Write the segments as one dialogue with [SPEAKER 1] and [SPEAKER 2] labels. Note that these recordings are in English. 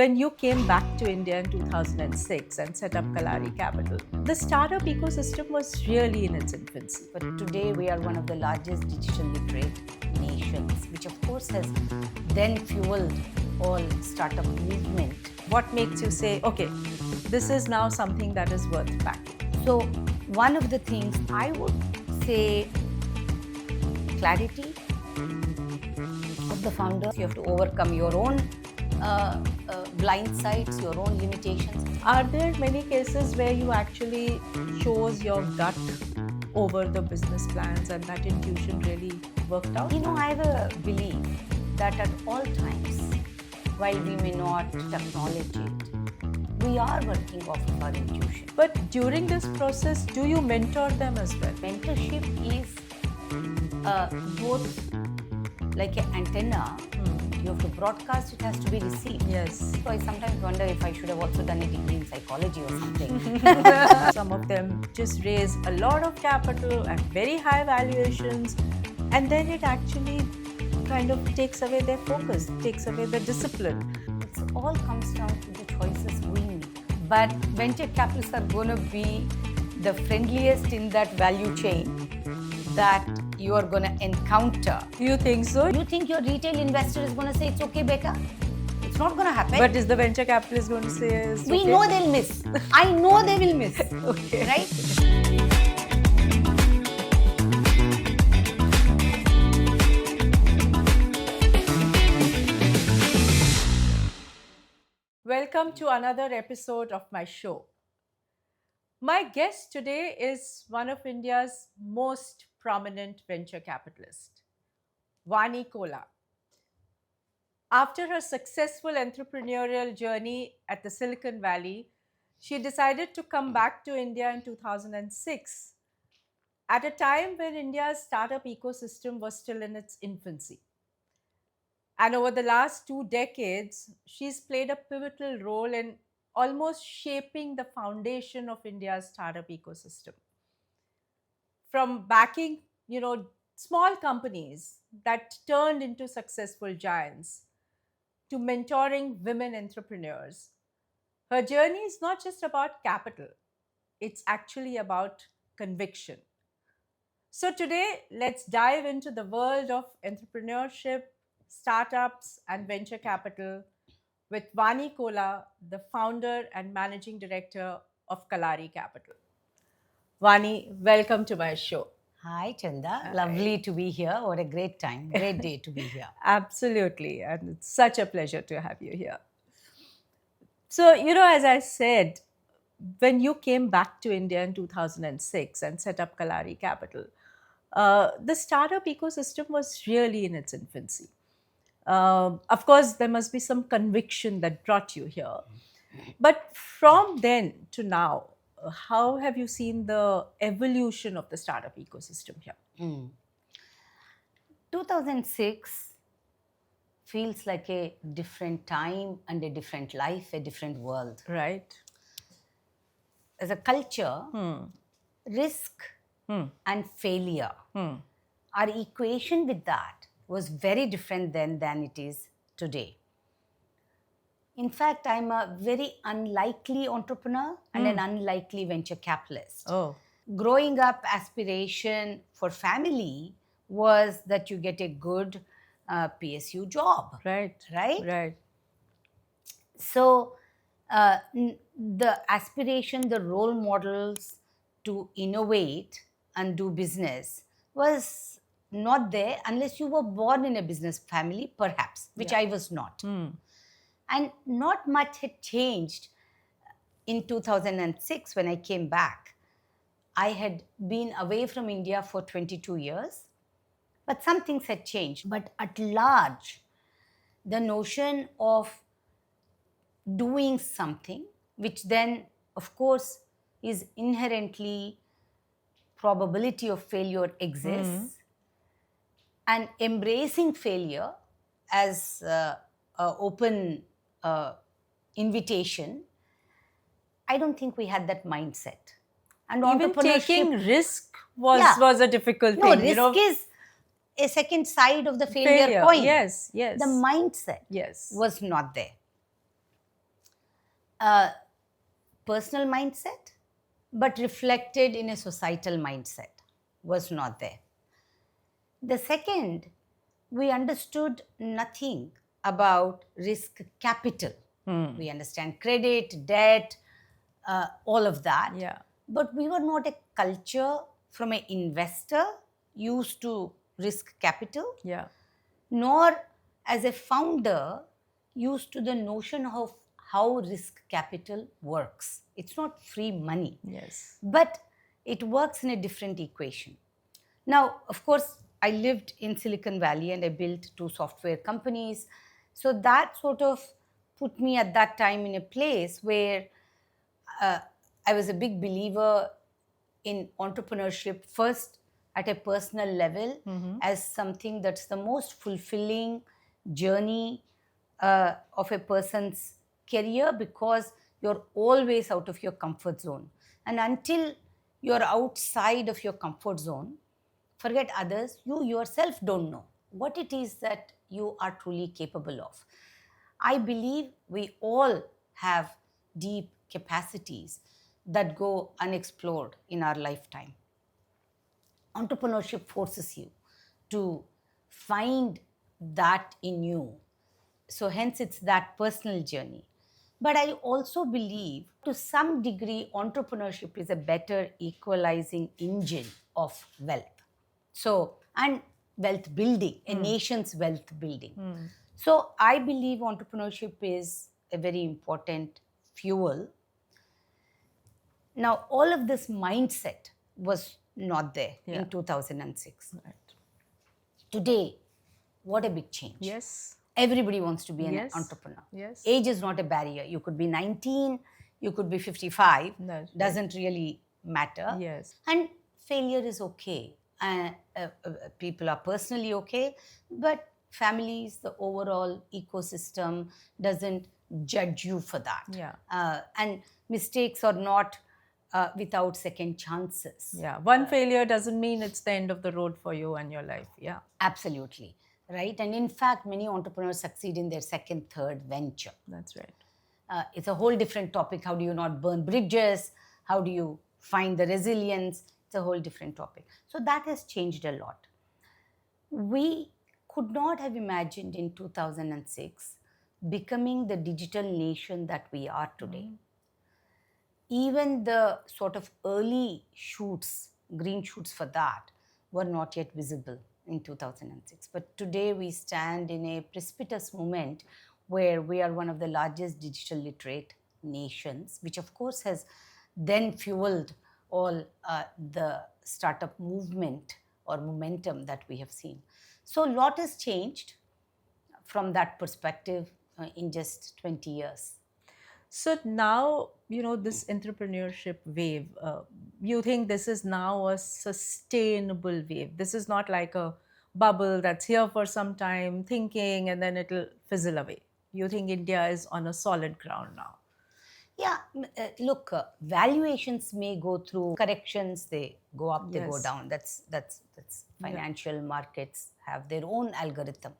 [SPEAKER 1] When you came back to India in 2006 and set up Kalaari Capital, the startup ecosystem was really in its infancy.
[SPEAKER 2] But today we are one of the largest digital literate nations, which of course has then fueled all startup movement.
[SPEAKER 1] What makes you say, okay, this is now something that is worth backing?
[SPEAKER 2] So one of the things I would say, clarity of the founders. You have to overcome your own blind sides, your own limitations.
[SPEAKER 1] Are there many cases where you actually chose your gut over the business plans and that intuition really worked out?
[SPEAKER 2] I have a belief that at all times, while we may not acknowledge it, we are working off of our intuition.
[SPEAKER 1] But during this process, do you mentor them as well?
[SPEAKER 2] Mentorship is both like an antenna. You have to broadcast, it has to be received.
[SPEAKER 1] Yes.
[SPEAKER 2] So I sometimes wonder if I should have also done a degree in psychology or something.
[SPEAKER 1] Some of them just raise a lot of capital at very high valuations, and then it actually kind of takes away their focus, takes away the discipline.
[SPEAKER 2] It all comes down to the choices we make. But venture capitalists are going to be the friendliest in that value chain that you are going to encounter.
[SPEAKER 1] You think so?
[SPEAKER 2] You think your retail investor is going to say, it's okay, beta? It's not going to happen.
[SPEAKER 1] But is the venture capitalist going to say, it's
[SPEAKER 2] we
[SPEAKER 1] okay?
[SPEAKER 2] know they'll miss. I know they will miss.
[SPEAKER 1] Okay.
[SPEAKER 2] Right?
[SPEAKER 1] Welcome to another episode of my show. My guest today is one of India's most prominent venture capitalists, Vani Kola. After her successful entrepreneurial journey at the Silicon Valley, she decided to come back to India in 2006, at a time when India's startup ecosystem was still in its infancy. And over the last 2 decades, she's played a pivotal role in almost shaping the foundation of India's startup ecosystem. From backing, small companies that turned into successful giants to mentoring women entrepreneurs, her journey is not just about capital, it's actually about conviction. So today, let's dive into the world of entrepreneurship, startups, and venture capital with Vani Kola, the founder and managing director of Kalaari Capital. Vani, welcome to my show.
[SPEAKER 2] Hi, Chanda. Lovely to be here. What a great time. Great day to be here.
[SPEAKER 1] Absolutely. And it's such a pleasure to have you here. So, as I said, when you came back to India in 2006 and set up Kalaari Capital, the startup ecosystem was really in its infancy. Of course, there must be some conviction that brought you here. But from then to now, how have you seen the evolution of the startup ecosystem here?
[SPEAKER 2] 2006 feels like a different time and a different life, a different world.
[SPEAKER 1] Right.
[SPEAKER 2] As a culture, risk and failure, our equation with that was very different then than it is today. In fact, I'm a very unlikely entrepreneur and an unlikely venture capitalist.
[SPEAKER 1] Oh.
[SPEAKER 2] Growing up, aspiration for family was that you get a good PSU job.
[SPEAKER 1] Right.
[SPEAKER 2] Right?
[SPEAKER 1] Right.
[SPEAKER 2] So the aspiration, the role models to innovate and do business was not there unless you were born in a business family, perhaps, which I was not. And not much had changed in 2006 when I came back. I had been away from India for 22 years, but some things had changed. But at large, the notion of doing something, which then, of course, is inherently probability of failure exists, and embracing failure as an open invitation, I don't think we had that mindset. And
[SPEAKER 1] even taking risk was a difficult
[SPEAKER 2] no,
[SPEAKER 1] thing.
[SPEAKER 2] Risk is a second side of the failure coin.
[SPEAKER 1] Yes, yes.
[SPEAKER 2] The mindset
[SPEAKER 1] yes.
[SPEAKER 2] was not there. Personal mindset, but reflected in a societal mindset was not there. The second, we understood nothing about risk capital. We understand credit, debt, all of that.
[SPEAKER 1] Yeah.
[SPEAKER 2] But we were not a culture from an investor used to risk capital,
[SPEAKER 1] Yeah.
[SPEAKER 2] nor as a founder used to the notion of how risk capital works. It's not free money.
[SPEAKER 1] Yes.
[SPEAKER 2] But it works in a different equation. Now, of course, I lived in Silicon Valley and I built 2 software companies. So that sort of put me at that time in a place where I was a big believer in entrepreneurship, first at a personal level, as something that's the most fulfilling journey of a person's career, because you're always out of your comfort zone. And until you're outside of your comfort zone, forget others, you yourself don't know what it is that you are truly capable of. I believe we all have deep capacities that go unexplored in our lifetime. Entrepreneurship forces you to find that in you. So, hence, it's that personal journey. But I also believe to some degree, entrepreneurship is a better equalizing engine of wealth. So, and wealth building, a nation's wealth building. So, I believe entrepreneurship is a very important fuel. Now, all of this mindset was not there in 2006.
[SPEAKER 1] Right.
[SPEAKER 2] Today, what a big change.
[SPEAKER 1] Yes.
[SPEAKER 2] Everybody wants to be an
[SPEAKER 1] Yes.
[SPEAKER 2] entrepreneur.
[SPEAKER 1] Yes.
[SPEAKER 2] Age is not a barrier. You could be 19, you could be 55.
[SPEAKER 1] That's right.
[SPEAKER 2] Doesn't really matter.
[SPEAKER 1] Yes.
[SPEAKER 2] And failure is okay. People are personally okay, but families, the overall ecosystem doesn't judge you for that.
[SPEAKER 1] Yeah.
[SPEAKER 2] And mistakes are not without second chances.
[SPEAKER 1] Yeah. One failure doesn't mean it's the end of the road for you and your life. Yeah.
[SPEAKER 2] Absolutely. Right? And in fact, many entrepreneurs succeed in their second, third venture.
[SPEAKER 1] That's right.
[SPEAKER 2] It's a whole different topic. How do you not burn bridges? How do you find the resilience? It's a whole different topic. So that has changed a lot. We could not have imagined in 2006 becoming the digital nation that we are today. Even the sort of early shoots, green shoots for that, were not yet visible in 2006. But today we stand in a precipitous moment where we are one of the largest digital literate nations, which of course has then fueled all the startup movement or momentum that we have seen. So a lot has changed from that perspective in just 20 years.
[SPEAKER 1] So now, this entrepreneurship wave, you think this is now a sustainable wave? This is not like a bubble that's here for some time, thinking, and then it'll fizzle away. You think India is on a solid ground now?
[SPEAKER 2] Yeah, look, valuations may go through corrections. They go up, they go
[SPEAKER 1] Yes.
[SPEAKER 2] down. That's financial markets have their own algorithm.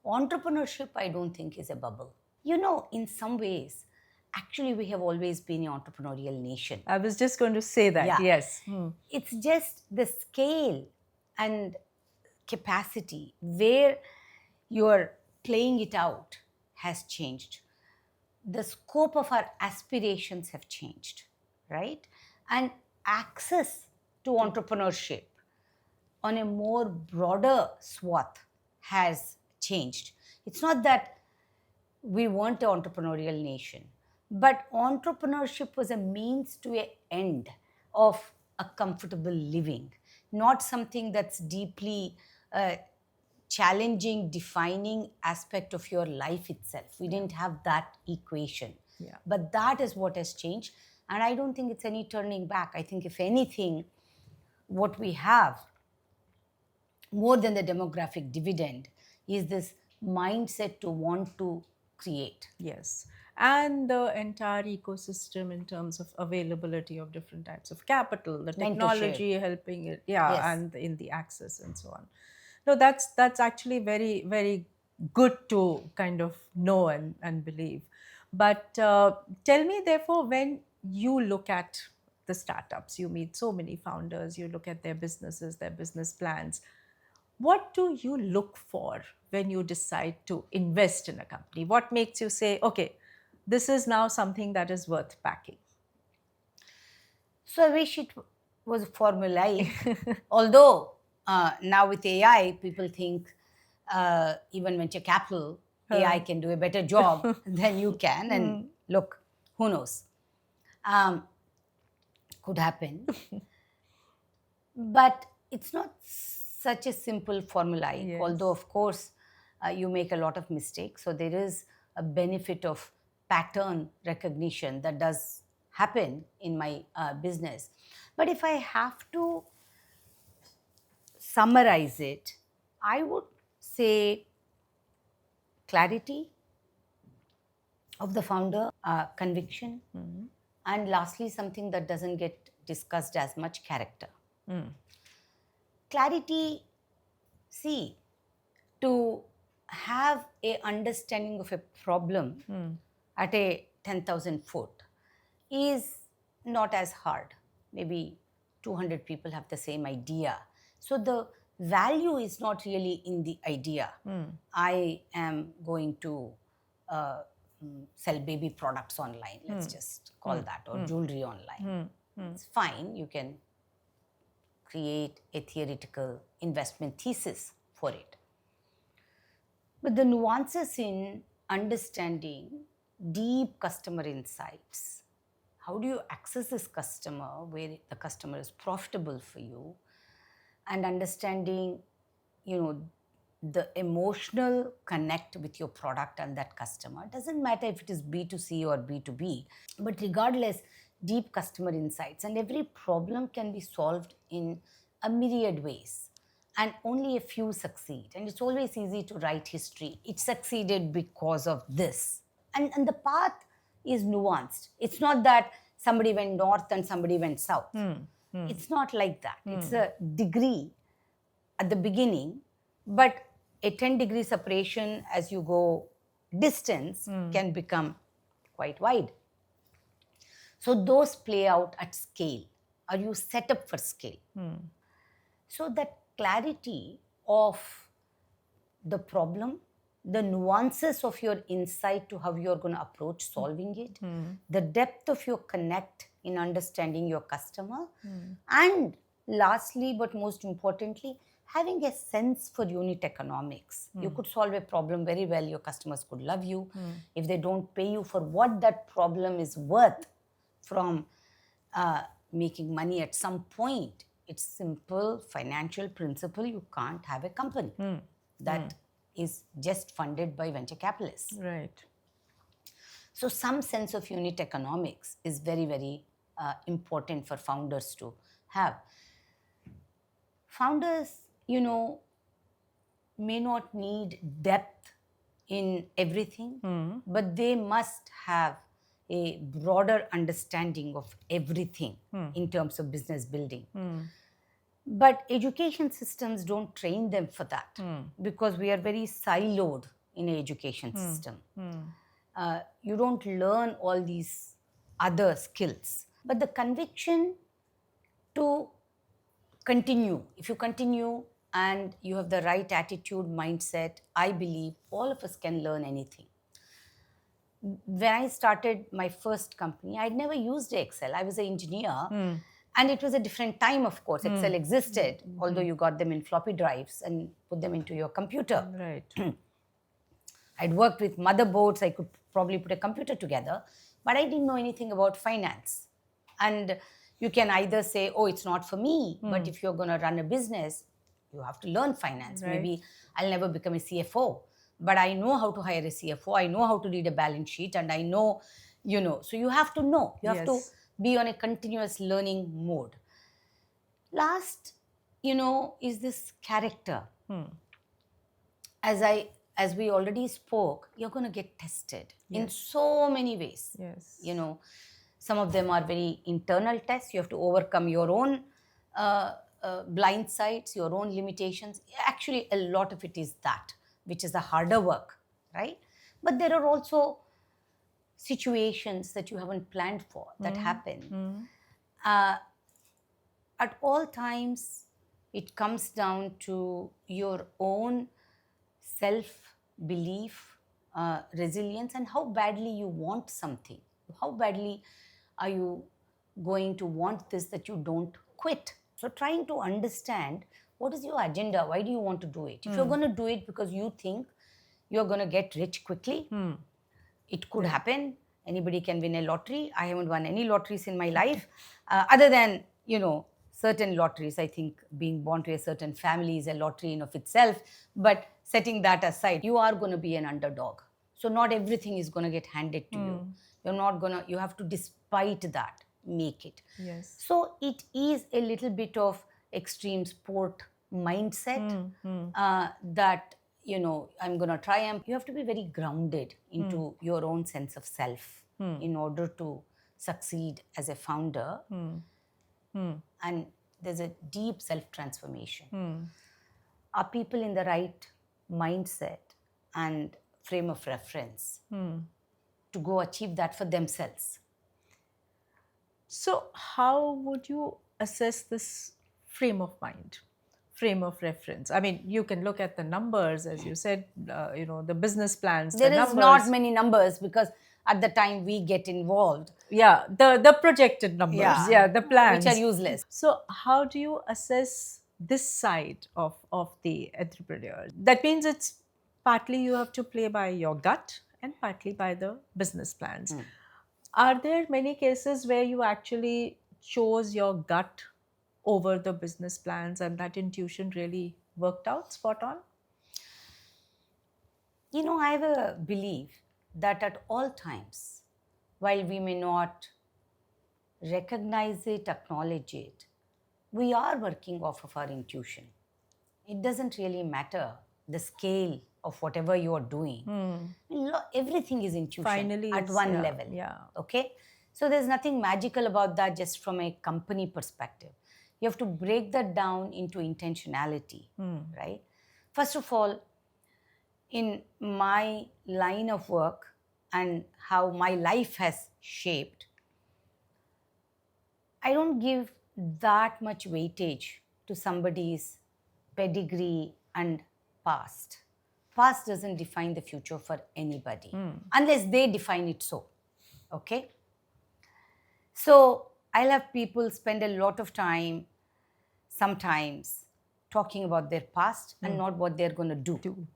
[SPEAKER 2] Entrepreneurship, I don't think, is a bubble. In some ways, actually, we have always been an entrepreneurial nation.
[SPEAKER 1] I was just going to say that.
[SPEAKER 2] Yeah.
[SPEAKER 1] Yes.
[SPEAKER 2] It's just the scale and capacity where you're playing it out has changed. The scope of our aspirations have changed, right? And access to entrepreneurship on a more broader swath has changed. It's not that we weren't an entrepreneurial nation, but entrepreneurship was a means to an end of a comfortable living, not something that's deeply challenging, defining aspect of your life itself. We didn't have that equation.
[SPEAKER 1] Yeah.
[SPEAKER 2] But that is what has changed. And I don't think it's any turning back. I think, if anything, what we have, more than the demographic dividend, is this mindset to want to create.
[SPEAKER 1] Yes. And the entire ecosystem in terms of availability of different types of capital, the technology helping it,
[SPEAKER 2] Yes.
[SPEAKER 1] and in the access and so on. No, that's actually very, very good to kind of know and believe. But tell me, therefore, when you look at the startups, you meet so many founders, you look at their businesses, their business plans. What do you look for when you decide to invest in a company? What makes you say, okay, this is now something that is worth backing?
[SPEAKER 2] So I wish it was formulaic. Although now with AI, people think even venture capital, AI can do a better job than you can. And look, who knows? Could happen. But it's not such a simple formulaic,
[SPEAKER 1] Yes.
[SPEAKER 2] although, of course, you make a lot of mistakes. So there is a benefit of pattern recognition that does happen in my business. But if I have to summarize it, I would say clarity of the founder, conviction, and lastly, something that doesn't get discussed as much, character. Clarity, see, to have a understanding of a problem at a 10,000 foot is not as hard. Maybe 200 people have the same idea. So the value is not really in the idea. I am going to sell baby products online, let's just call that, or jewelry online. It's fine, you can create a theoretical investment thesis for it. But the nuances in understanding deep customer insights, how do you access this customer where the customer is profitable for you, and understanding, the emotional connect with your product and that customer. It doesn't matter if it is B2C or B2B, but regardless, deep customer insights. And every problem can be solved in a myriad ways. And only a few succeed. And it's always easy to write history. It succeeded because of this. And the path is nuanced. It's not that somebody went north and somebody went south. It's not like that. It's a degree at the beginning, but a 10-degree separation as you go distance can become quite wide. So those play out at scale. Are you set up for scale? So that clarity of the problem, the nuances of your insight to how you're going to approach solving it, the depth of your connect in understanding your customer, and lastly, but most importantly, having a sense for unit economics. You could solve a problem very well, your customers could love you. If they don't pay you for what that problem is worth from making money at some point, it's simple financial principle, you can't have a company that is just funded by venture capitalists.
[SPEAKER 1] Right.
[SPEAKER 2] So some sense of unit economics is very, very important for founders to have. Founders, may not need depth in everything, but they must have a broader understanding of everything in terms of business building. But education systems don't train them for that because we are very siloed in an education system. You don't learn all these other skills. But the conviction to continue, if you continue and you have the right attitude, mindset, I believe all of us can learn anything. When I started my first company, I'd never used Excel. I was an engineer. And it was a different time, of course. Excel existed, although you got them in floppy drives and put them into your computer.
[SPEAKER 1] Right.
[SPEAKER 2] I'd worked with motherboards. I could probably put a computer together. But I didn't know anything about finance. And you can either say, oh, it's not for me. But if you're going to run a business, you have to learn finance.
[SPEAKER 1] Right.
[SPEAKER 2] Maybe I'll never become a CFO. But I know how to hire a CFO. I know how to read a balance sheet. And I know, so you have to know. You have to be on a continuous learning mode. Last, is this character. As we already spoke, you're going to get tested in so many ways.
[SPEAKER 1] Yes.
[SPEAKER 2] Some of them are very internal tests. You have to overcome your own blind sides, your own limitations. Actually, a lot of it is that, which is the harder work, right? But there are also situations that you haven't planned for that happen.
[SPEAKER 1] Mm.
[SPEAKER 2] At all times, it comes down to your own self belief, resilience, and how badly you want something. How badly are you going to want this that you don't quit? So, trying to understand what is your agenda? Why do you want to do it? If you're going to do it because you think you're going to get rich quickly, it could happen. Anybody can win a lottery. I haven't won any lotteries in my life, other than, certain lotteries. I think being born to a certain family is a lottery in of itself. But setting that aside, you are going to be an underdog. So not everything is going to get handed to you. You have to, despite that, make it.
[SPEAKER 1] Yes.
[SPEAKER 2] So it is a little bit of extreme sport mindset that, I'm going to triumph. You have to be very grounded into your own sense of self in order to succeed as a founder. And there's a deep self-transformation. Are people in the right mindset and frame of reference to go achieve that for themselves?
[SPEAKER 1] So, how would you assess this frame of mind, frame of reference? I mean, you can look at the numbers, as you said, the business plans.
[SPEAKER 2] There
[SPEAKER 1] the
[SPEAKER 2] is
[SPEAKER 1] numbers.
[SPEAKER 2] not many numbers because at the time we get involved,
[SPEAKER 1] Yeah, the projected numbers, the plans,
[SPEAKER 2] which are useless.
[SPEAKER 1] So, how do you assess this side of the entrepreneur? That means it's partly you have to play by your gut and partly by the business plans. Are there many cases where you actually chose your gut over the business plans and that intuition really worked out spot on?
[SPEAKER 2] I have a belief that at all times, while we may not recognize it, acknowledge it, we are working off of our intuition. It doesn't really matter the scale of whatever you are doing. Everything is intuition
[SPEAKER 1] Finally,
[SPEAKER 2] at one level.
[SPEAKER 1] Yeah.
[SPEAKER 2] Okay? So there's nothing magical about that just from a company perspective. You have to break that down into intentionality, right? First of all, in my line of work and how my life has shaped, I don't give that much weightage to somebody's pedigree and past. Past doesn't define the future for anybody unless they define it so. Okay? So I'll have people spend a lot of time sometimes talking about their past and not what they're going to do.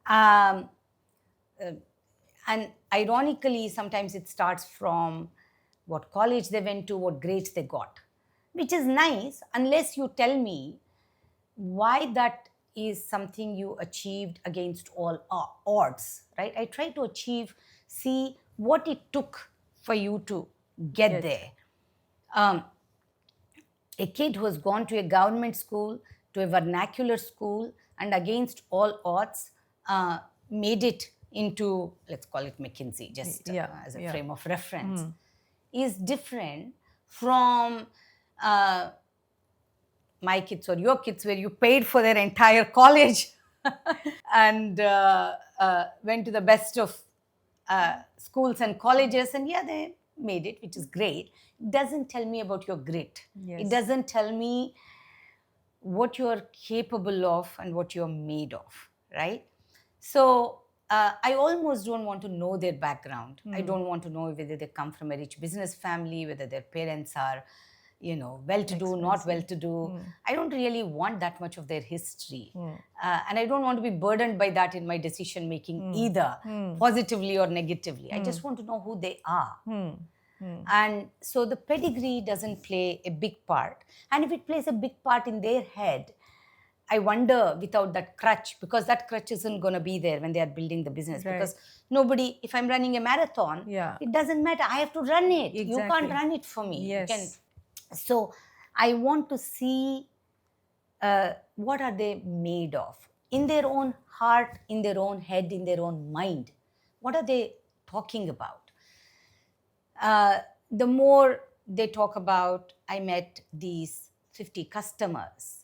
[SPEAKER 2] And ironically, sometimes it starts from what college they went to, what grades they got, which is nice unless you tell me why that is something you achieved against all odds, right? I try to see what it took for you to get there. A kid who has gone to a government school, to a vernacular school, and against all odds, made it into, let's call it McKinsey, just as a frame of reference, is different from my kids or your kids, where you paid for their entire college and went to the best of schools and colleges, and they made it, which is great. It doesn't tell me about your grit. It doesn't tell me what you're capable of and what you're made of, right? So I almost don't want to know their background. I don't want to know whether they come from a rich business family, whether their parents are, well-to-do, not well-to-do. I don't really want that much of their history. And I don't want to be burdened by that in my decision-making either, positively or negatively. I just want to know who they are. And so the pedigree doesn't play a big part. And if it plays a big part in their head, I wonder without that crutch, because that crutch isn't going to be there when they are building the business. Right. Because nobody, if I'm running a marathon, it doesn't matter. I have to run it. Exactly. You can't run it for me.
[SPEAKER 1] Yes.
[SPEAKER 2] So I want to see what are they made of in their own heart, in their own head, in their own mind. What are they talking about? The more they talk about, I met these 50 customers,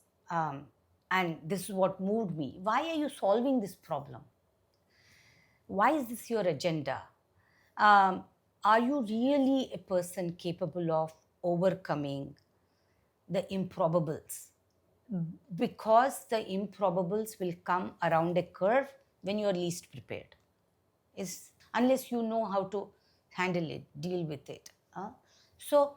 [SPEAKER 2] and this is what moved me. Why are you solving this problem? Why is this your agenda? Are you really a person capable of overcoming the improbables? Because the improbables will come around a curve when you are least prepared. Unless you know how to handle it, deal with it. So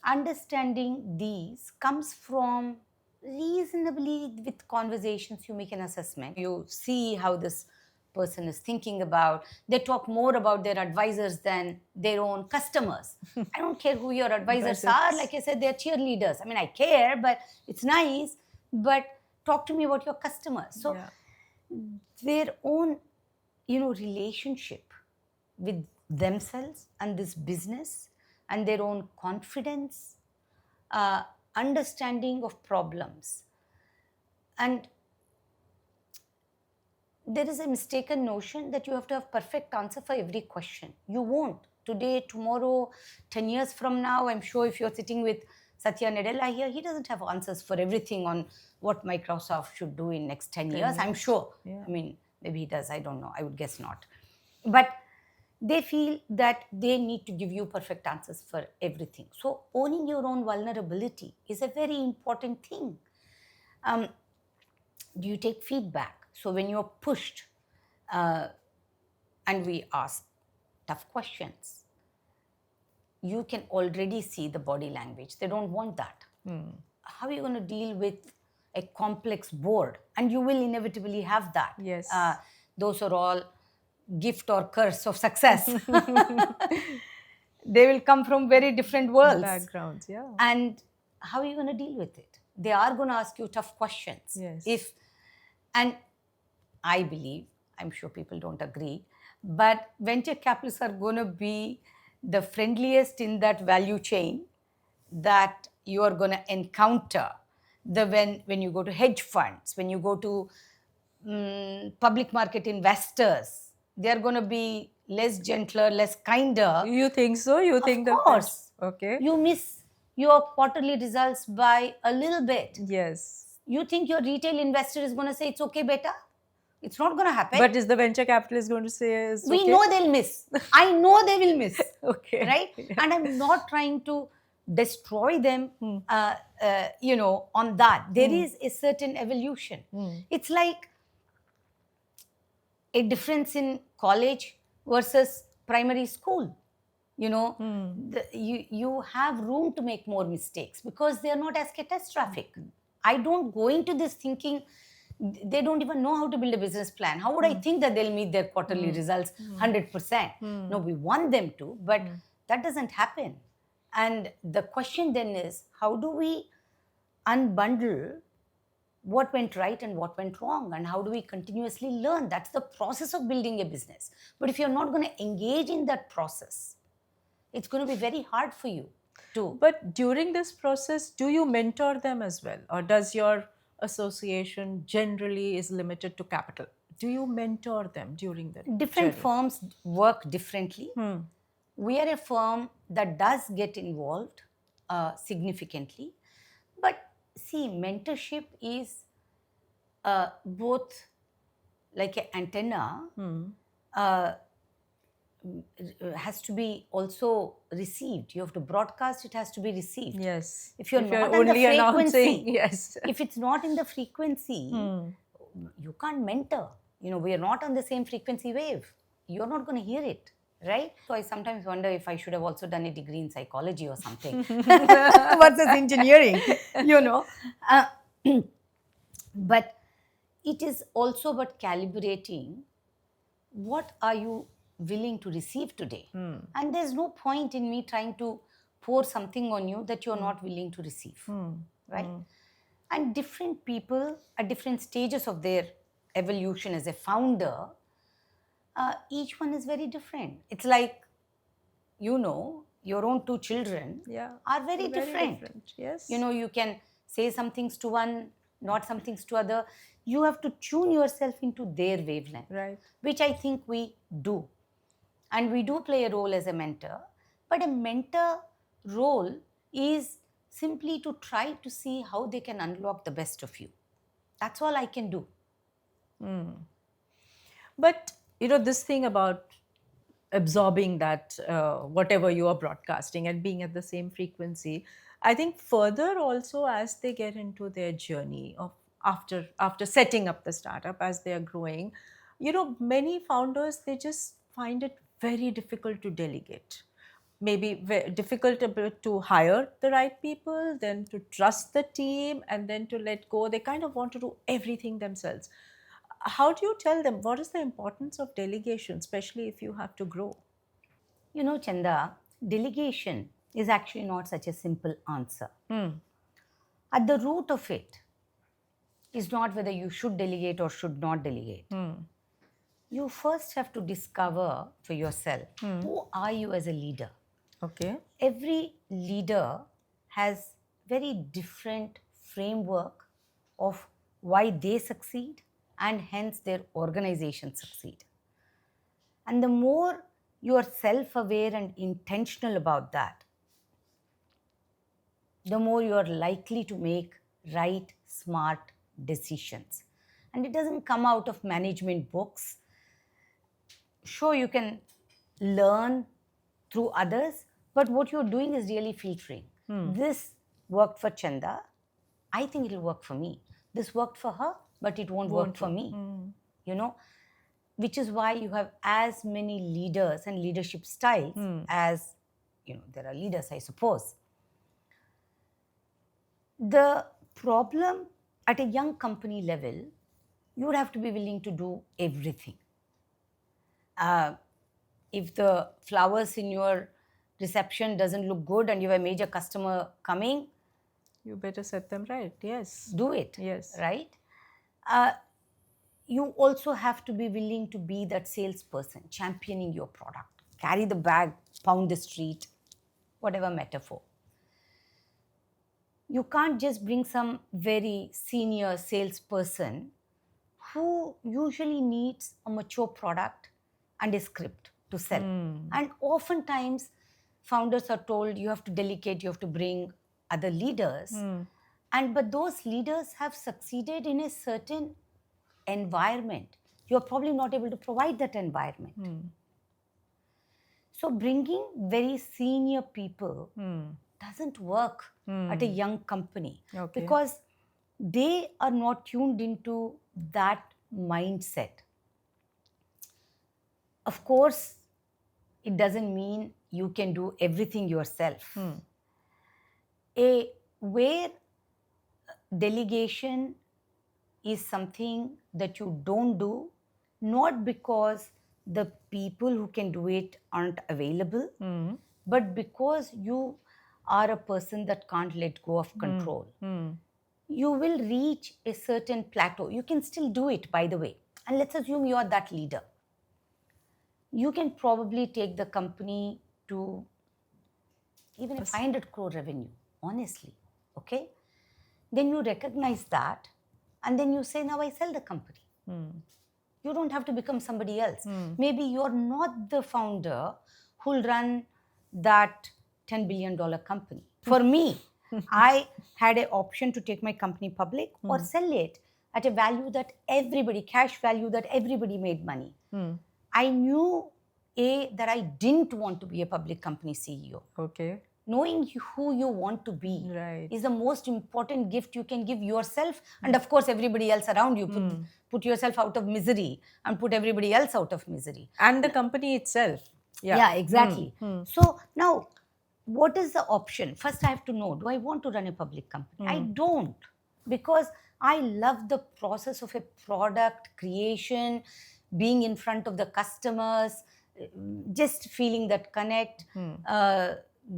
[SPEAKER 2] understanding these comes from reasonably with conversations. You make an assessment, you see how this person is thinking about. They talk more about their advisors than their own customers. I don't care who your advisors are. Like I said, they're cheerleaders. I mean, I care, but it's nice, but talk to me about your customers. So their own relationship with themselves and this business, and their own confidence, understanding of problems. And there is a mistaken notion that you have to have perfect answer for every question. You won't. Today, tomorrow, 10 years from now, I'm sure if you're sitting with Satya Nadella here, he doesn't have answers for everything on what Microsoft should do in next 10 years. I'm sure. Yeah. I mean, maybe he does. I don't know. I would guess not. But they feel that they need to give you perfect answers for everything. So owning your own vulnerability is a very important thing. Do you take feedback? So when you're pushed and we ask tough questions, you can already see the body language. They don't want that. How are you going to deal with a complex board? And you will inevitably have that.
[SPEAKER 1] Yes.
[SPEAKER 2] Those are all gift or curse of success. They will come from very different worlds.
[SPEAKER 1] Backgrounds, yeah.
[SPEAKER 2] And how are you going to deal with it? They are going to ask you tough questions.
[SPEAKER 1] Yes.
[SPEAKER 2] And I believe, I'm sure people don't agree, but venture capitalists are going to be the friendliest in that value chain that you are going to encounter. When you go to hedge funds, when you go to public market investors, they are going to be less gentler, less kinder.
[SPEAKER 1] You think so? You think that?
[SPEAKER 2] Of course.
[SPEAKER 1] Okay.
[SPEAKER 2] You miss your quarterly results by a little bit.
[SPEAKER 1] Yes.
[SPEAKER 2] You think your retail investor is going to say it's okay, beta? It's not going to happen.
[SPEAKER 1] But is the venture capitalist going to say it's okay?
[SPEAKER 2] We know they'll miss. I know they will miss.
[SPEAKER 1] Okay.
[SPEAKER 2] Right? And I'm not trying to destroy them, on that. There is a certain evolution. It's like a difference in college versus primary school. You have room to make more mistakes because they are not as catastrophic. I don't go into this thinking they don't even know how to build a business plan. How would I think that they'll meet their quarterly results 100%? No, we want them to, but that doesn't happen. And the question then is, how do we unbundle what went right and what went wrong, and how do we continuously learn? That's the process of building a business. But if you're not going to engage in that process, it's going to be very hard for you to.
[SPEAKER 1] But during this process, do you mentor them as well? Or does your association generally is limited to capital? Do you mentor them during the
[SPEAKER 2] Different firms work differently. We are a firm that does get involved significantly. But see, mentorship is both like an antenna, has to be also received. You have to broadcast, it has to be received.
[SPEAKER 1] Yes.
[SPEAKER 2] If you're not in the frequency, yes. If it's not in the frequency, you can't mentor. We are not on the same frequency wave. You're not going to hear it, right? So I sometimes wonder if I should have also done a degree in psychology or something versus engineering, But it is also about calibrating what are you willing to receive today. And there's no point in me trying to pour something on you that you're not willing to receive, right? And different people at different stages of their evolution as a founder, each one is very different. It's like, your own two children are very different.
[SPEAKER 1] Yes.
[SPEAKER 2] You can say some things to one, not some things to other. You have to tune yourself into their wavelength,
[SPEAKER 1] right?
[SPEAKER 2] Which I think we do. And we do play a role as a mentor. But a mentor role is simply to try to see how they can unlock the best of you. That's all I can do.
[SPEAKER 1] But, this thing about absorbing that whatever you are broadcasting and being at the same frequency. I think further also, as they get into their journey of after setting up the startup, as they are growing, many founders, they just find it very difficult to delegate, maybe difficult a bit to hire the right people, then to trust the team, and then to let go. They kind of want to do everything themselves. How do you tell them what is the importance of delegation, especially if you have to grow?
[SPEAKER 2] You know, Chanda, delegation is actually not such a simple answer. At the root of it is not whether you should delegate or should not delegate. You first have to discover for yourself who are you as a leader.
[SPEAKER 1] Okay.
[SPEAKER 2] Every leader has very different framework of why they succeed and hence their organization succeed. And the more you are self-aware and intentional about that, the more you are likely to make right, smart decisions. And it doesn't come out of management books. Sure, you can learn through others, but what you're doing is really filtering. This worked for Chanda. I think it'll work for me. This worked for her, but it won't work for me. You know, which is why you have as many leaders and leadership styles as, there are leaders, I suppose. The problem at a young company level, you would have to be willing to do everything. If the flowers in your reception doesn't look good and you have a major customer coming,
[SPEAKER 1] you better set them right. Yes.
[SPEAKER 2] do it.
[SPEAKER 1] Yes.
[SPEAKER 2] Right? You also have to be willing to be that salesperson, championing your product, carry the bag, pound the street, whatever metaphor. You can't just bring some very senior salesperson who usually needs a mature product and a script to sell. And oftentimes, founders are told you have to delegate, you have to bring other leaders. But those leaders have succeeded in a certain environment. You're probably not able to provide that environment. So bringing very senior people doesn't work at a young company because they are not tuned into that mindset. Of course, it doesn't mean you can do everything yourself. Where delegation is something that you don't do, not because the people who can do it aren't available, but because you are a person that can't let go of control. You will reach a certain plateau. You can still do it, by the way. And let's assume you are that leader. You can probably take the company to even a 500 crore revenue, honestly. Okay? Then you recognize that and then you say, now I sell the company. You don't have to become somebody else. Maybe you're not the founder who'll run that $10 billion company. For me, I had an option to take my company public or sell it at a value that everybody, cash value that everybody made money. I knew, that I didn't want to be a public company CEO.
[SPEAKER 1] Okay.
[SPEAKER 2] Knowing who you want to be is the most important gift you can give yourself and of course everybody else around you. Put yourself out of misery and put everybody else out of misery.
[SPEAKER 1] And the company itself.
[SPEAKER 2] Yeah, exactly. So now, what is the option? First I have to know, do I want to run a public company? I don't, because I love the process of a product creation, being in front of the customers, just feeling that connect,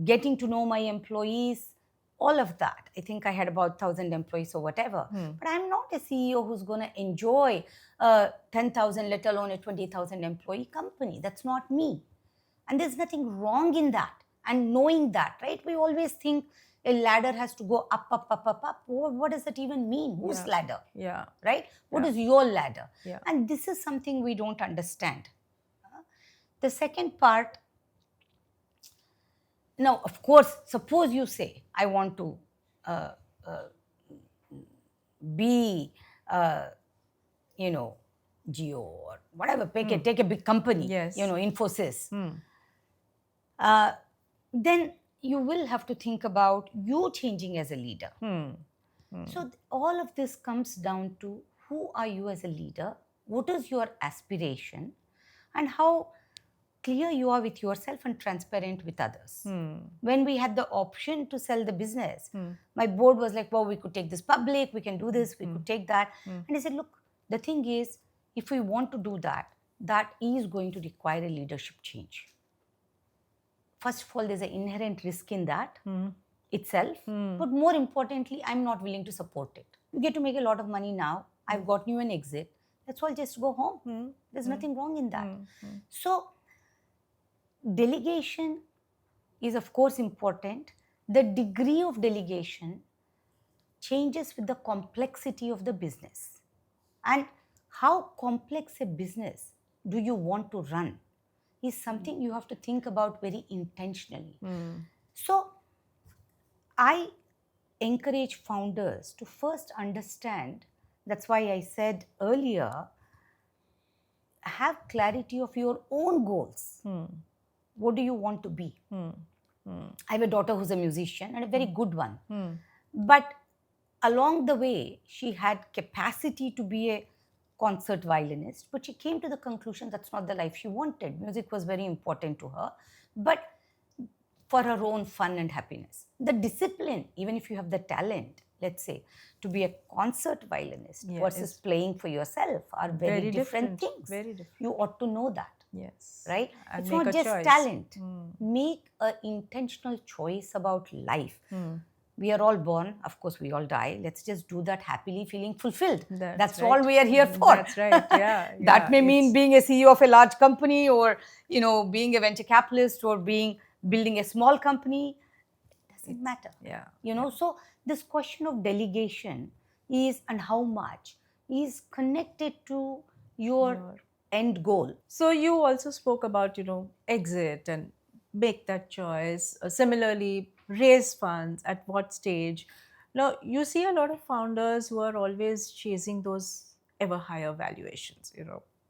[SPEAKER 2] getting to know my employees, all of that. I think I had about 1,000 employees or whatever. But I'm not a CEO who's going to enjoy 10,000, let alone a 20,000 employee company. That's not me. And there's nothing wrong in that. And knowing that, right? We always think a ladder has to go up, up, up, up, up. What does that even mean? Whose ladder?
[SPEAKER 1] Yeah.
[SPEAKER 2] Right? What is your ladder?
[SPEAKER 1] Yeah.
[SPEAKER 2] And this is something we don't understand. The second part, now, of course, suppose you say, I want to be, Geo or whatever, take a big company,
[SPEAKER 1] Yes.
[SPEAKER 2] Infosys, then you will have to think about you changing as a leader. So all of this comes down to who are you as a leader, what is your aspiration, and how clear you are with yourself and transparent with others. When we had the option to sell the business, my board was like, well, we could take this public, we can do this, we could take that. And I said, look, the thing is, if we want to do that, that is going to require a leadership change. First of all, there's an inherent risk in that itself. But more importantly, I'm not willing to support it. You get to make a lot of money now. I've gotten you an exit. Let's all just go home. There's nothing wrong in that. So, delegation is, of course, important. The degree of delegation changes with the complexity of the business. And how complex a business do you want to run is something you have to think about very intentionally. So, I encourage founders to first understand, that's why I said earlier, have clarity of your own goals. What do you want to be? I have a daughter who's a musician and a very good one. But along the way, she had capacity to be a concert violinist, but she came to the conclusion that's not the life she wanted. Music was very important to her, but for her own fun and happiness. The discipline, even if you have the talent, let's say, to be a concert violinist versus playing for yourself are very different things.
[SPEAKER 1] Very different.
[SPEAKER 2] You ought to know that.
[SPEAKER 1] Yes.
[SPEAKER 2] Right?
[SPEAKER 1] And
[SPEAKER 2] it's
[SPEAKER 1] make
[SPEAKER 2] not
[SPEAKER 1] a
[SPEAKER 2] just
[SPEAKER 1] choice.
[SPEAKER 2] talent. Make an intentional choice about life. We are all born, of course, we all die. Let's just do that happily, feeling fulfilled. That's
[SPEAKER 1] right.
[SPEAKER 2] all we are here for.
[SPEAKER 1] That's right. Yeah.
[SPEAKER 2] That may mean being a CEO of a large company, or being a venture capitalist, or building a small company. It doesn't matter.
[SPEAKER 1] Yeah.
[SPEAKER 2] So this question of delegation is, and how much, is connected to your end goal.
[SPEAKER 1] So you also spoke about, exit and make that choice. Similarly, raise funds at what stage. Now, you see a lot of founders who are always chasing those ever higher valuations,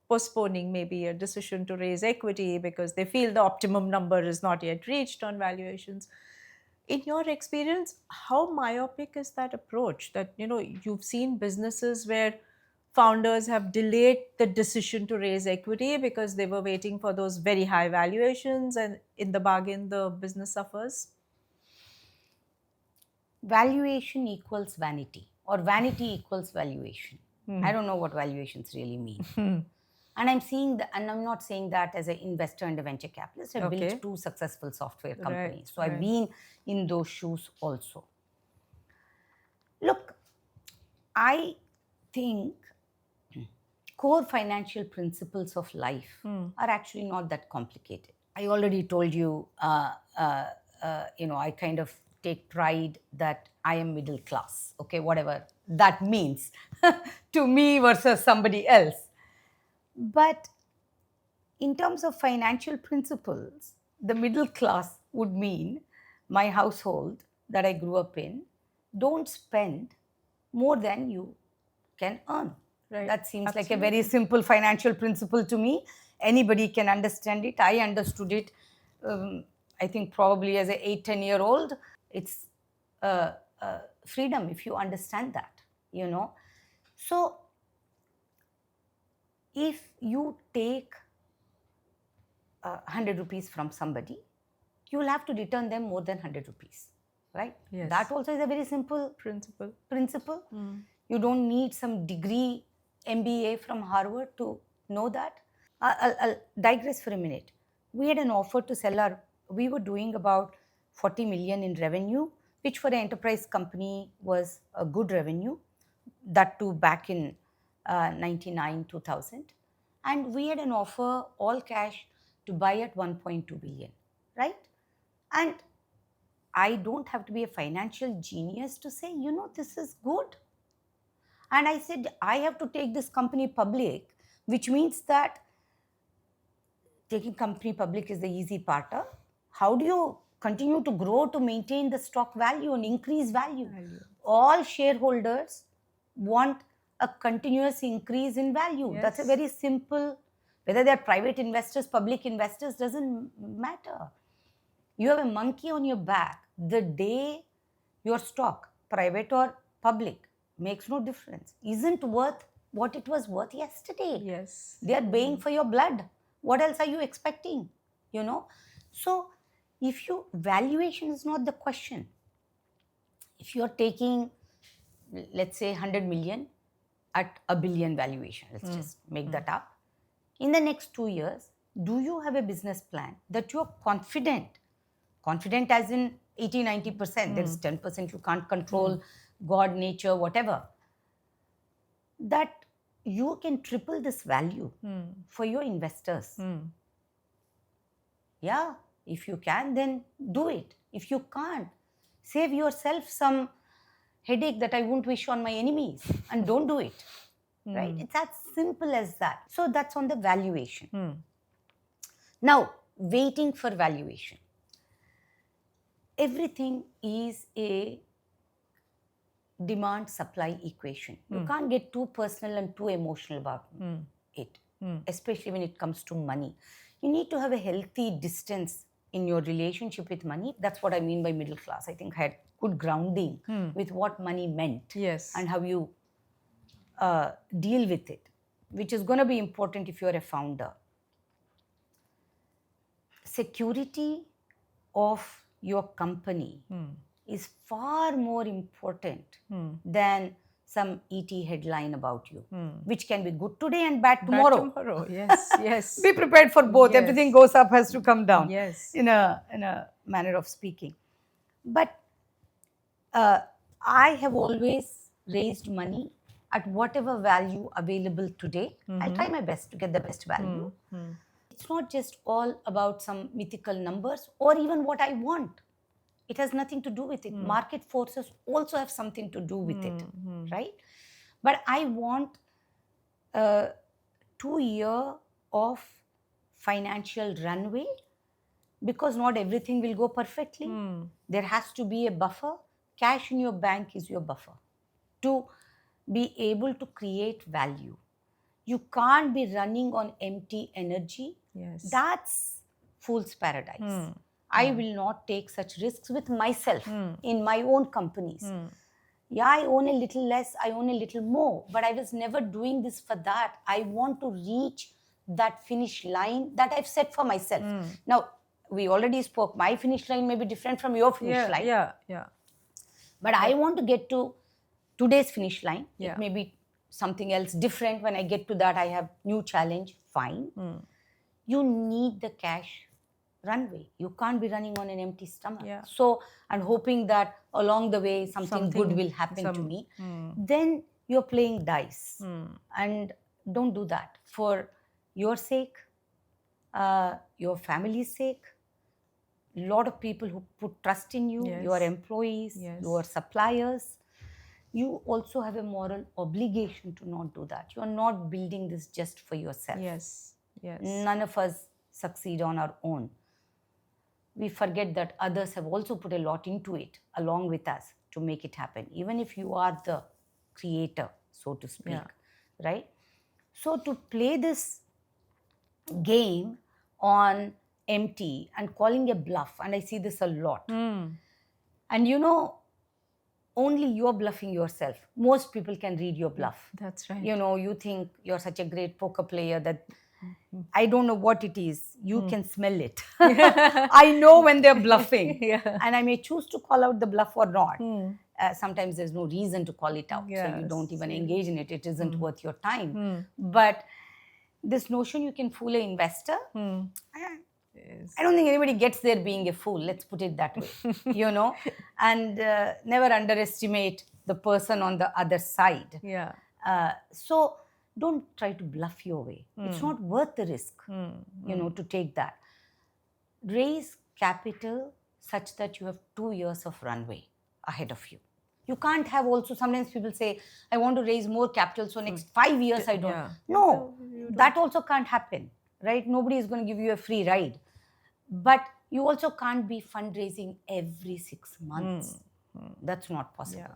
[SPEAKER 1] postponing maybe a decision to raise equity because they feel the optimum number is not yet reached on valuations. In your experience, how myopic is that approach? That, you've seen businesses where founders have delayed the decision to raise equity because they were waiting for those very high valuations, and in the bargain, the business suffers?
[SPEAKER 2] Valuation equals vanity, or vanity equals valuation. I don't know what valuations really mean. And I'm seeing that, and I'm not saying that as an investor and a venture capitalist. I've built 2 successful software companies. So I've been in those shoes also. Look, I think core financial principles of life are actually not that complicated. I already told you, I kind of take pride that I am middle class, okay, whatever that means to me versus somebody else. But in terms of financial principles, the middle class would mean my household that I grew up in, don't spend more than you can earn.
[SPEAKER 1] Right.
[SPEAKER 2] That seems like a very simple financial principle to me. Anybody can understand it. I understood it, I think probably as an 8-10-year-old. It's freedom if you understand that, So, if you take 100 rupees from somebody, you will have to return them more than 100 rupees, right?
[SPEAKER 1] Yes.
[SPEAKER 2] That also is a very simple principle. You don't need some degree, MBA from Harvard to know that. I'll digress for a minute. We had an offer to sell we were doing about 40 million in revenue, which for an enterprise company was a good revenue, that too back in 99, 2000. And we had an offer, all cash, to buy at 1.2 billion, right? And I don't have to be a financial genius to say, this is good. And I said, I have to take this company public, which means that taking company public is the easy part. How do you continue to grow to maintain the stock value and increase value? All shareholders want a continuous increase in value. That's a
[SPEAKER 1] Yes.
[SPEAKER 2] very simple, whether they're private investors, public investors, doesn't matter. You have a monkey on your back. The day your stock, private or public, makes no difference, isn't worth what it was worth yesterday.
[SPEAKER 1] Yes.
[SPEAKER 2] They are paying for your blood. What else are you expecting? You know? So, if you, valuation is not the question. If you're taking, let's say, 100 million at a billion valuation, let's just make that up. In the next 2 years, do you have a business plan that you're confident as in 80-90%, there is 10% you can't control, God, nature, whatever, that you can triple this value for your investors? Yeah, if you can, then do it. If you can't, save yourself some headache that I won't wish on my enemies, and don't do it. Right? It's as simple as that. So that's on the valuation. Now, waiting for valuation. Everything is a demand-supply equation. You can't get too personal and too emotional about it, especially when it comes to money. You need to have a healthy distance in your relationship with money. That's what I mean by middle class. I think I had good grounding with what money meant.
[SPEAKER 1] Yes.
[SPEAKER 2] And how you deal with it, which is going to be important if you're a founder. Security of your company is far more important than some ET headline about you, which can be good today and bad tomorrow.
[SPEAKER 1] Bad tomorrow, yes, yes.
[SPEAKER 2] Be prepared for both.
[SPEAKER 1] Yes.
[SPEAKER 2] Everything goes up, has to come down.
[SPEAKER 1] Yes.
[SPEAKER 2] In a manner of speaking. But I have always raised money at whatever value available today. I'll try my best to get the best value. It's not just all about some mythical numbers or even what I want. It has nothing to do with it. Market forces also have something to do with it, right? But I want 2 years of financial runway, because not everything will go perfectly. There has to be a buffer. Cash in your bank is your buffer to be able to create value. You can't be running on empty energy.
[SPEAKER 1] Yes.
[SPEAKER 2] That's fool's paradise. I will not take such risks with myself in my own companies. Yeah, I own a little less, I own a little more, but I was never doing this for that. I want to reach that finish line that I've set for myself. Now, we already spoke, my finish line may be different from your finish line.
[SPEAKER 1] Yeah.
[SPEAKER 2] But I want to get to today's finish line.
[SPEAKER 1] Yeah.
[SPEAKER 2] It may be something else different. When I get to that, I have new challenge. Fine. You need the cash runway. You can't be running on an empty stomach.
[SPEAKER 1] Yeah.
[SPEAKER 2] So, and hoping that along the way something good will happen to me. Then you're playing dice. And don't do that for your sake, your family's sake. A lot of people who put trust in you,
[SPEAKER 1] Yes.
[SPEAKER 2] your employees,
[SPEAKER 1] Yes.
[SPEAKER 2] your suppliers. You also have a moral obligation to not do that. You're not building this just for yourself.
[SPEAKER 1] Yes. Yes.
[SPEAKER 2] None of us succeed on our own. We forget that others have also put a lot into it along with us to make it happen, even if you are the creator, so to speak, right? So to play this game on empty and calling a bluff, and I see this a lot. And you know, only you're bluffing yourself. Most people can read your bluff.
[SPEAKER 1] That's right.
[SPEAKER 2] You know, you think you're such a great poker player that I don't know what it is. You can smell it. I know when they're bluffing. And I may choose to call out the bluff or not. Sometimes there's no reason to call it out. So you don't even engage in it. It isn't worth your time. But this notion you can fool an investor,
[SPEAKER 1] Yes.
[SPEAKER 2] I don't think anybody gets there being a fool. Let's put it that way, you know, and never underestimate the person on the other side.
[SPEAKER 1] Yeah.
[SPEAKER 2] So don't try to bluff your way. It's not worth the risk, you know, to take that. Raise capital such that you have 2 years of runway ahead of you. You can't have also, sometimes people say, I want to raise more capital, so next 5 years I don't.
[SPEAKER 1] Yeah.
[SPEAKER 2] No, that also can't happen, right? Nobody is going to give you a free ride. But you also can't be fundraising every 6 months. That's not possible.
[SPEAKER 1] Yeah.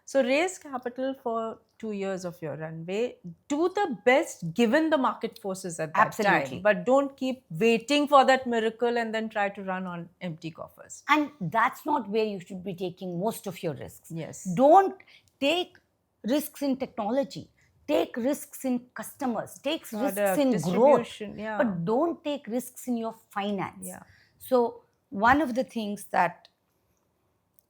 [SPEAKER 1] So raise capital for 2 years of your runway. Do the best given the market forces at that
[SPEAKER 2] Absolutely.
[SPEAKER 1] time, but don't keep waiting for that miracle and then try to run on empty coffers.
[SPEAKER 2] And that's not where you should be taking most of your risks.
[SPEAKER 1] Yes.
[SPEAKER 2] Don't take risks in technology. Take risks in customers. Take risks in growth.
[SPEAKER 1] Yeah.
[SPEAKER 2] But don't take risks in your finance.
[SPEAKER 1] Yeah.
[SPEAKER 2] So one of the things that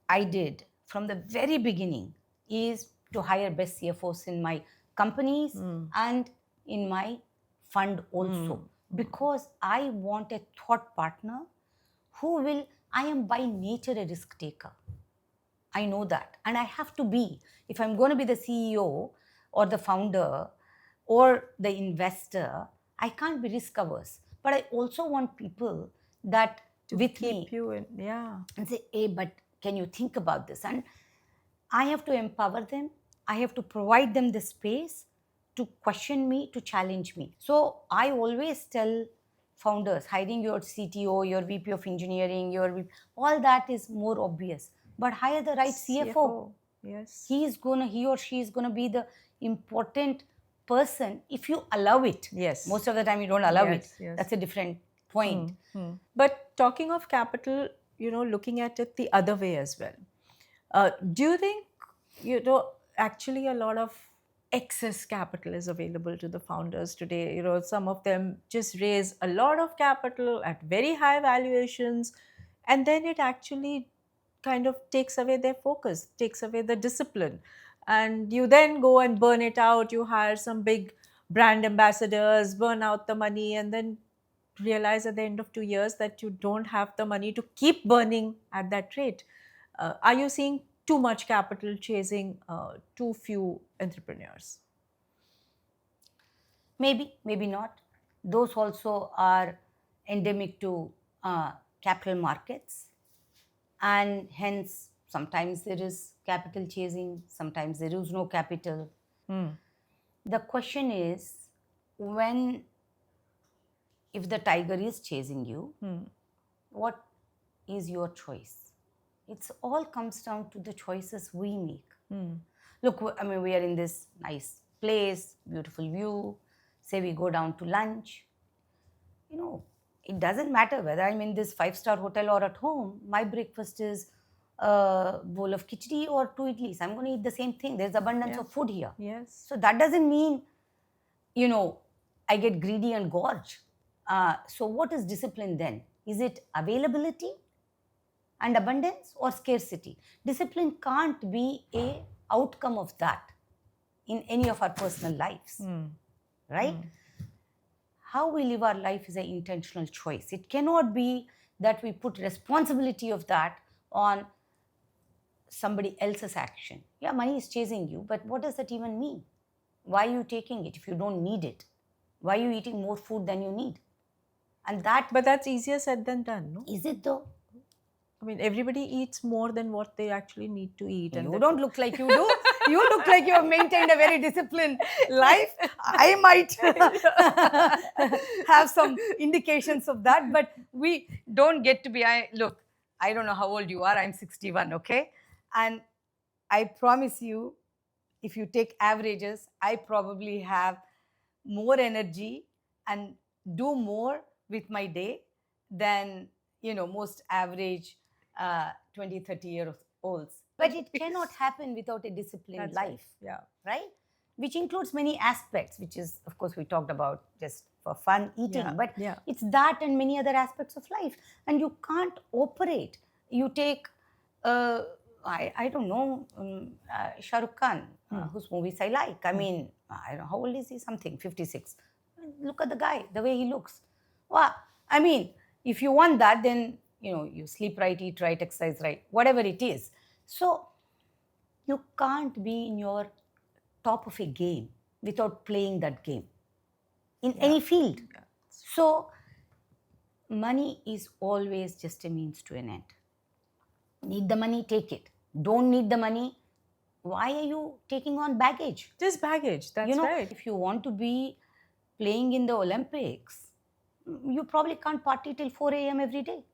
[SPEAKER 2] I did from the very beginning is to hire best CFOs in my companies and in my fund also. Because I want a thought partner who will, I am by nature a risk taker. I know that. And I have to be. If I'm going to be the CEO or the founder or the investor, I can't be risk averse. But I also want people that
[SPEAKER 1] To
[SPEAKER 2] with
[SPEAKER 1] keep
[SPEAKER 2] me
[SPEAKER 1] you in, yeah.
[SPEAKER 2] and say, hey, but can you think about this? And I have to empower them. I have to provide them the space to question me, to challenge me. So I always tell founders, hiring your CTO, your VP of engineering, all that is more obvious. But hire the right CFO.
[SPEAKER 1] Yes.
[SPEAKER 2] He or she is gonna be the important person if you allow it.
[SPEAKER 1] Yes.
[SPEAKER 2] Most of the time you don't allow it.
[SPEAKER 1] Yes.
[SPEAKER 2] That's a different point.
[SPEAKER 1] But talking of capital, looking at it the other way as well. Do you think, actually a lot of excess capital is available to the founders today? Some of them just raise a lot of capital at very high valuations, and then it actually kind of takes away their focus, takes away the discipline. And you then go and burn it out. You hire some big brand ambassadors, burn out the money, and then realize at the end of 2 years that you don't have the money to keep burning at that rate. Are you seeing too much capital chasing too few entrepreneurs?
[SPEAKER 2] Maybe, maybe not. Those also are endemic to capital markets. And hence, sometimes there is capital chasing, sometimes there is no capital. The question is, if the tiger is chasing you, what is your choice? It all comes down to the choices we make. Look, we are in this nice place, beautiful view. Say we go down to lunch. It doesn't matter whether I'm in this 5-star hotel or at home. My breakfast is a bowl of khichdi or 2 idlis. I'm going to eat the same thing. There's abundance of food here.
[SPEAKER 1] Yes.
[SPEAKER 2] So that doesn't mean, I get greedy and gorge. So what is discipline then? Is it availability and abundance or scarcity? Discipline can't be an outcome of that in any of our personal lives, right? How we live our life is an intentional choice. It cannot be that we put responsibility of that on somebody else's action. Yeah, money is chasing you, but what does that even mean? Why are you taking it if you don't need it? Why are you eating more food than you need?
[SPEAKER 1] But that's easier said than done, no?
[SPEAKER 2] Is it though?
[SPEAKER 1] Everybody eats more than what they actually need to eat.
[SPEAKER 2] And you don't look like you do. You look like you have maintained a very disciplined life. I might have some indications of that, but we don't get to be. Look, I don't know how old you are. I'm 61, okay? And I promise you, if you take averages, I probably have more energy and do more with my day than, most average 20, 30-year-olds. But it cannot happen without a disciplined life, right? Which includes many aspects, which is, of course, we talked about just for fun eating. But it's that and many other aspects of life. And you can't operate. You take, I don't know, Shah Rukh Khan, whose movies I like. I don't know, how old is he? Something, 56. Look at the guy, the way he looks. Well, if you want that, then, you sleep right, eat right, exercise right, whatever it is. So you can't be in your top of a game without playing that game in any field. So money is always just a means to an end. Need the money, take it. Don't need the money, why are you taking on baggage?
[SPEAKER 1] Just baggage, that's right.
[SPEAKER 2] If you want to be playing in the Olympics, you probably can't party till 4 a.m. every day.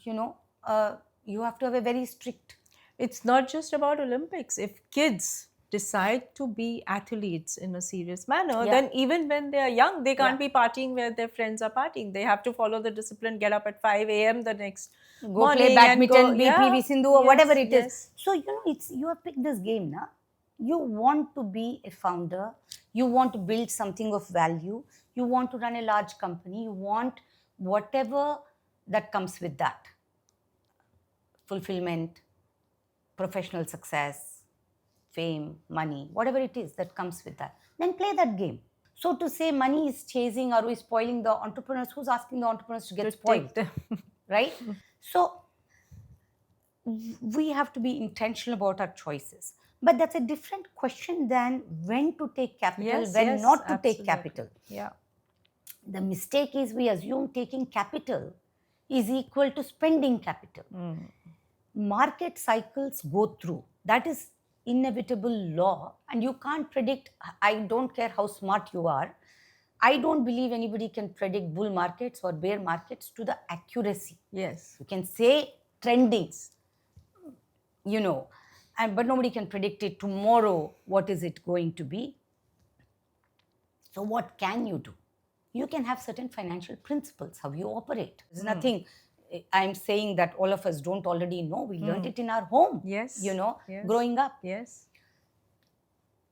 [SPEAKER 2] You have to have a very strict...
[SPEAKER 1] It's not just about Olympics. If kids decide to be athletes in a serious manner,
[SPEAKER 2] Yeah.
[SPEAKER 1] then even when they are young, they can't
[SPEAKER 2] Yeah.
[SPEAKER 1] be partying where their friends are partying. They have to follow the discipline, get up at 5 a.m. the next
[SPEAKER 2] Go
[SPEAKER 1] morning
[SPEAKER 2] play
[SPEAKER 1] and go.
[SPEAKER 2] badminton, be
[SPEAKER 1] Yeah,
[SPEAKER 2] PV Sindhu or whatever
[SPEAKER 1] yes,
[SPEAKER 2] it is.
[SPEAKER 1] yes.
[SPEAKER 2] So, it's you have picked this game, na? You want to be a founder, you want to build something of value, you want to run a large company, you want whatever that comes with that. Fulfillment, professional success, fame, money, whatever it is that comes with that. Then play that game. So to say money is chasing or is spoiling the entrepreneurs, who's asking the entrepreneurs to get spoiled? Right? So we have to be intentional about our choices. But that's a different question than when to take capital,
[SPEAKER 1] Yes,
[SPEAKER 2] when
[SPEAKER 1] yes,
[SPEAKER 2] not to take
[SPEAKER 1] absolutely.
[SPEAKER 2] capital.
[SPEAKER 1] Yeah.
[SPEAKER 2] The mistake is we assume taking capital is equal to spending capital. Market cycles go through. That is inevitable law, and you can't predict. I don't care how smart you are. I don't believe anybody can predict bull markets or bear markets to the accuracy.
[SPEAKER 1] Yes.
[SPEAKER 2] You can say trendings, but nobody can predict it tomorrow. What is it going to be? So what can you do? You can have certain financial principles, how you operate. There's nothing I'm saying that all of us don't already know. We learned it in our home.
[SPEAKER 1] Yes. Yes.
[SPEAKER 2] Growing up.
[SPEAKER 1] Yes.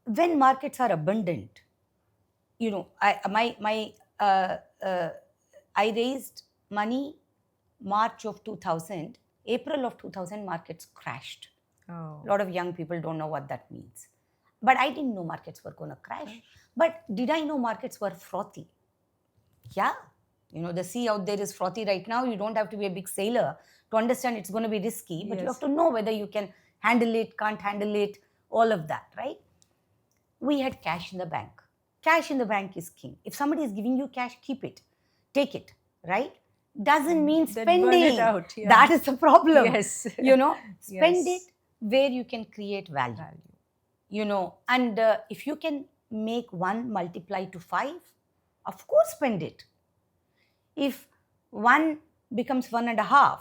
[SPEAKER 2] When markets are abundant, I raised money March of 2000. April of 2000, markets crashed.
[SPEAKER 1] Oh.
[SPEAKER 2] A lot of young people don't know what that means. But I didn't know markets were going to crash. But did I know markets were frothy? Yeah. The sea out there is frothy right now. You don't have to be a big sailor to understand it's going to be risky, but you have to know whether you can handle it, can't handle it, all of that, right? We had cash in the bank. Cash in the bank is king. If somebody is giving you cash, keep it. Take it, right? Doesn't mean spending.
[SPEAKER 1] Burn it out. Yeah.
[SPEAKER 2] That is the problem.
[SPEAKER 1] Yes.
[SPEAKER 2] Spend it where you can create value. And if you can make 1 multiply to 5, of course spend it. If 1 becomes 1.5,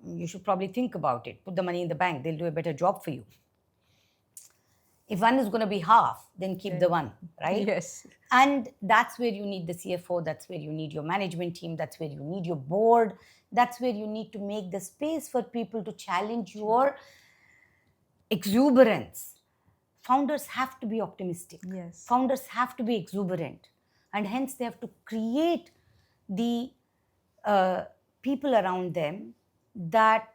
[SPEAKER 2] you should probably think about it. Put the money in the bank. They'll do a better job for you. If 1 is going to be half, then keep the 1, right?
[SPEAKER 1] Yes.
[SPEAKER 2] And that's where you need the CFO. That's where you need your management team. That's where you need your board. That's where you need to make the space for people to challenge your exuberance. Founders have to be optimistic.
[SPEAKER 1] Yes.
[SPEAKER 2] Founders have to be exuberant. And hence they have to create the people around them that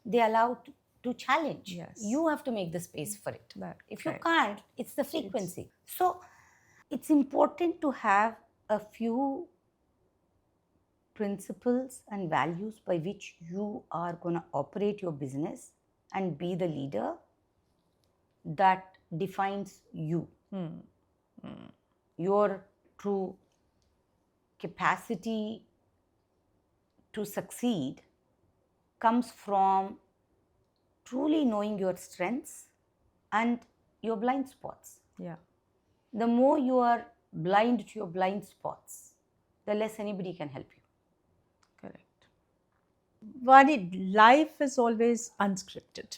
[SPEAKER 2] they allow to challenge.
[SPEAKER 1] Yes.
[SPEAKER 2] You have to make the space for it. If you
[SPEAKER 1] right.
[SPEAKER 2] can't, it's the frequency. So it's important to have a few principles and values by which you are going to operate your business and be the leader that defines you. Your true capacity to succeed comes from truly knowing your strengths and your blind spots.
[SPEAKER 1] Yeah.
[SPEAKER 2] The more you are blind to your blind spots, the less anybody can help you.
[SPEAKER 1] Correct. Vani, life is always unscripted.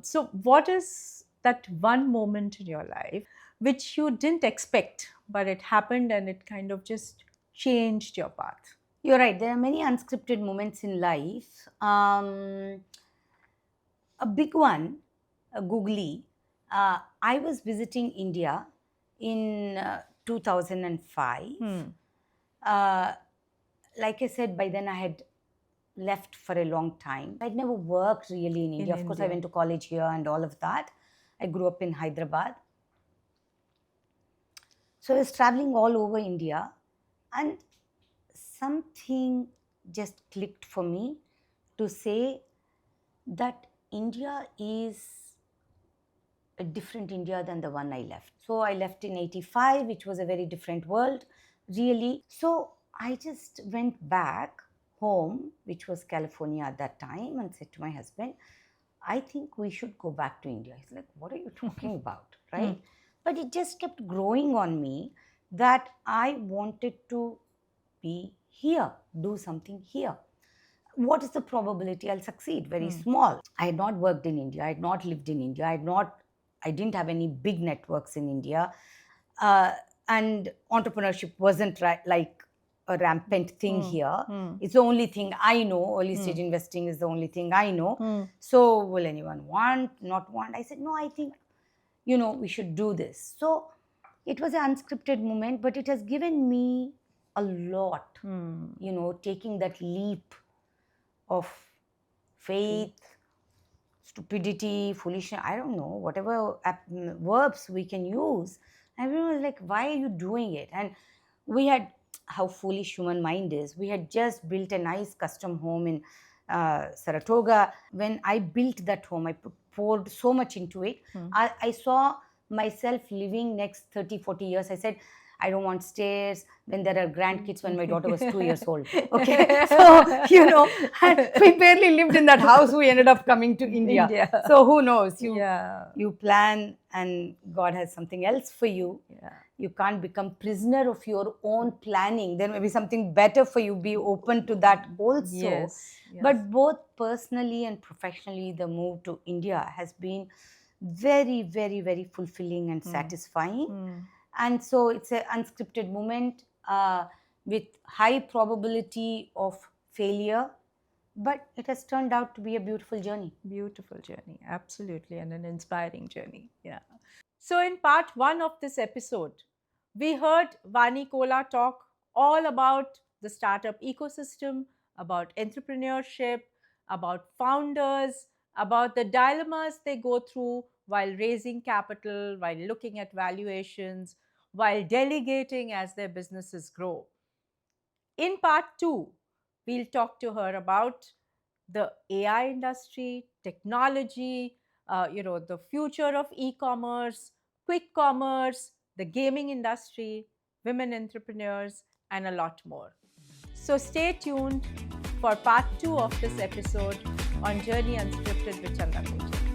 [SPEAKER 1] So what is that one moment in your life which you didn't expect, but it happened and it kind of just changed your path?
[SPEAKER 2] You're right. There are many unscripted moments in life. A big one, googly. I was visiting India in 2005. Like I said, by then I had left for a long time. I'd never worked really in India. Of course, I went to college here and all of that. I grew up in Hyderabad. So I was traveling all over India, and something just clicked for me to say that India is a different India than the one I left. So I left in 85, which was a very different world, really. So I just went back home, which was California at that time, and said to my husband, I think we should go back to India. He's like, what are you talking about, right? But it just kept growing on me that I wanted to be here, do something here. What is the probability I'll succeed? Very small. I had not worked in India. I had not lived in India. I had not I didn't have any big networks in India, and entrepreneurship wasn't like a rampant thing here. It's the only thing I know. Early stage investing is the only thing I know. So will anyone not want? I said, no, I think, we should do this. So it was an unscripted moment, but it has given me a lot, taking that leap of faith, stupidity, foolishness, I don't know, whatever verbs we can use. Everyone was like, why are you doing it? And we had, how foolish human mind is, we had just built a nice custom home in Saratoga. When I built that home, I poured so much into it. I saw myself living next 30, 40 years. I said, I don't want stairs when there are grandkids, when my daughter was 2 years old. Okay. So, and we barely lived in that house. We ended up coming to India. So who knows? You plan and God has something else for you. Yeah. You can't become prisoner of your own planning. There may be something better for you. Be open to that also. Yes. But both personally and professionally, the move to India has been very, very, very fulfilling and satisfying. And so it's an unscripted moment with high probability of failure, but it has turned out to be a beautiful journey.
[SPEAKER 1] Beautiful journey, absolutely, and an inspiring journey. Yeah. So in part 1 of this episode, we heard Vani Kola talk all about the startup ecosystem, about entrepreneurship, about founders, about the dilemmas they go through while raising capital, while looking at valuations, while delegating as their businesses grow. In part 2, we'll talk to her about the AI industry, technology, the future of e-commerce, quick commerce, the gaming industry, women entrepreneurs, and a lot more. So stay tuned for part 2 of this episode on Journey Unscripted with Chanda Kochhar.